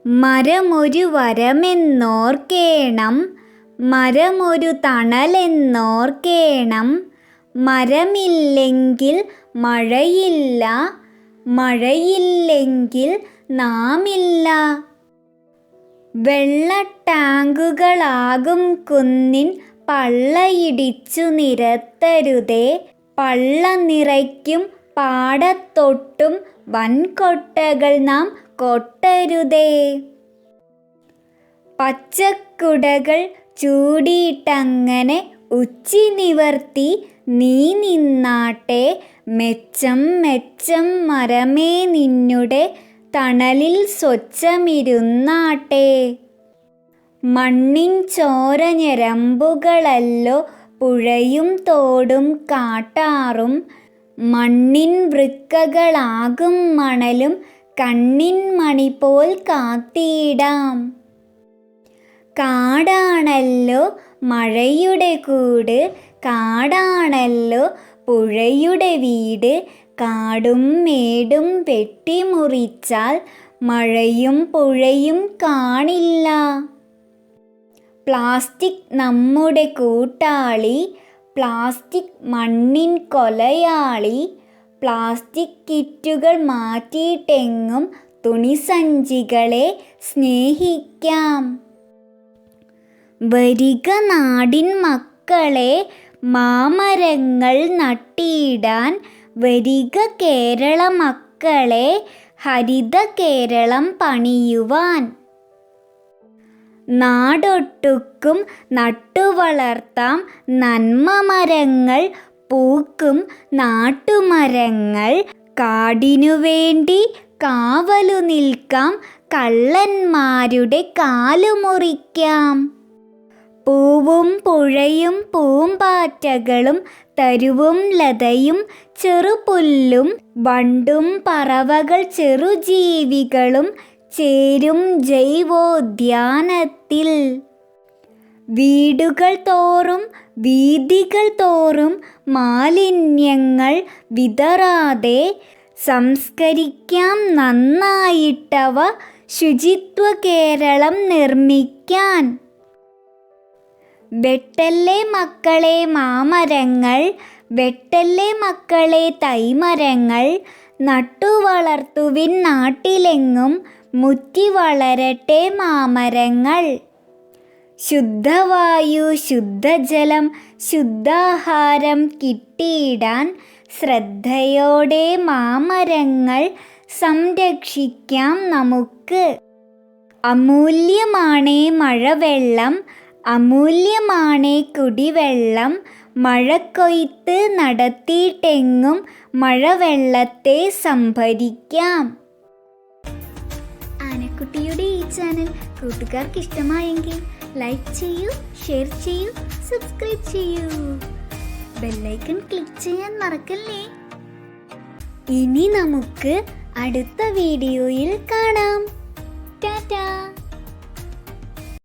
മരമൊരു വരമെന്നോർക്കേണം, മരമൊരു തണലെന്നോർക്കേണം. മരമില്ലെങ്കിൽ മഴയില്ല, മഴയില്ലെങ്കിൽ നാമില്ല. വെള്ളട്ടാങ്കുകളാകും കുന്നിൻ പള്ളയിടിച്ചു നിരത്തരുതേ. പള്ള നിറയ്ക്കും പാടത്തൊട്ടും വൻകൊട്ടകൾ നാം കൊട്ടരുതേ. പച്ചക്കുടകൾ ചൂടിയിട്ടങ്ങനെ ഉച്ചി നിവർത്തി നീ നിന്നാട്ടെ. മെച്ചം മെച്ചം മരമേ നിന്നുടെ തണലിൽ സ്വച്ഛമിരുന്നാട്ടെ. മണ്ണിൻ ചോര ഞരമ്പുകളല്ലോ പുഴയും തോടും കാട്ടാറും. മണ്ണിൻ വൃക്കകളാകും മണലും കണ്ണിൻ മണി പോൽ കാത്തിടാം. കാടാണല്ലോ മഴയുടെ കൂട്, കാടാണല്ലോ പുഴയുടെ വീട്. കാടും മേടും വെട്ടിമുറിച്ചാൽ മഴയും പുഴയും കാണില്ല. പ്ലാസ്റ്റിക് നമ്മുടെ കൂട്ടാളി, പ്ലാസ്റ്റിക് മണ്ണിൻ കൊലയാളി. പ്ലാസ്റ്റിക് കിറ്റുകൾ മാറ്റിയിട്ടെങ്ങും തുണിസഞ്ചികളെ സ്നേഹിക്കാം. വരിക നാടിൻ മക്കളെ മാമരങ്ങൾ നട്ടിടാൻ. വരിക കേരള മക്കളെ ഹരിത കേരളം പണിയുവാൻ. നാടൊട്ടുക്കും നട്ടുവളർത്താം നന്മ മരങ്ങൾ, പൂക്കും നാട്ടുമരങ്ങൾ. കാടിനു വേണ്ടി കാവലു നിൽക്കാം, കള്ളന്മാരുടെ കാലു മുറിക്കാം. പൂവും പുഴയും പൂമ്പാറ്റകളും തരുവും ലതയും ചെറുപുല്ലും വണ്ടും പറവകൾ ചെറുജീവികളും ചേരും ജൈവോദ്യാനത്തിൽ. വീടുകൾ തോറും വീഥികൾ തോറും മാലിന്യങ്ങൾ വിതറാതെ സംസ്കരിക്കാം നന്നായിട്ടവ. ശുചിത്വ കേരളം നിർമ്മിക്കാൻ. വെട്ടല്ലേ മക്കളെ മാമരങ്ങൾ, വെട്ടല്ലേ മക്കളെ തൈമരങ്ങൾ. നട്ടുവളർത്തുവിൻ നാട്ടിലെങ്ങും, മുറ്റി വളരട്ടെ മാമരങ്ങൾ. ശുദ്ധവായു ശുദ്ധജലം ശുദ്ധാഹാരം കിട്ടിയിടാൻ ശ്രദ്ധയോടെ മാമരങ്ങൾ സംരക്ഷിക്കാം നമുക്ക്. അമൂല്യമാണേ മഴവെള്ളം, അമൂല്യമാണേ കുടിവെള്ളം. മഴക്കൊയ്ത്ത് നടത്തിയിട്ടെങ്ങും മഴവെള്ളത്തെ സംഭരിക്കാം. ആനക്കുട്ടിയുടെ ഈ ചാനൽ കൂട്ടുകാർക്ക് ഇഷ്ടമായെങ്കിൽ ലൈക്ക് ചെയ്യൂ, ഷെയർ ചെയ്യൂ, സബ്സ്ക്രൈബ് ചെയ്യൂ. ബെല്ലൈക്കൺ ക്ലിക്ക് ചെയ്യാൻ മറക്കല്ലേ. ഇനി നമുക്ക് അടുത്ത വീഡിയോയിൽ കാണാം. ടാറ്റാ.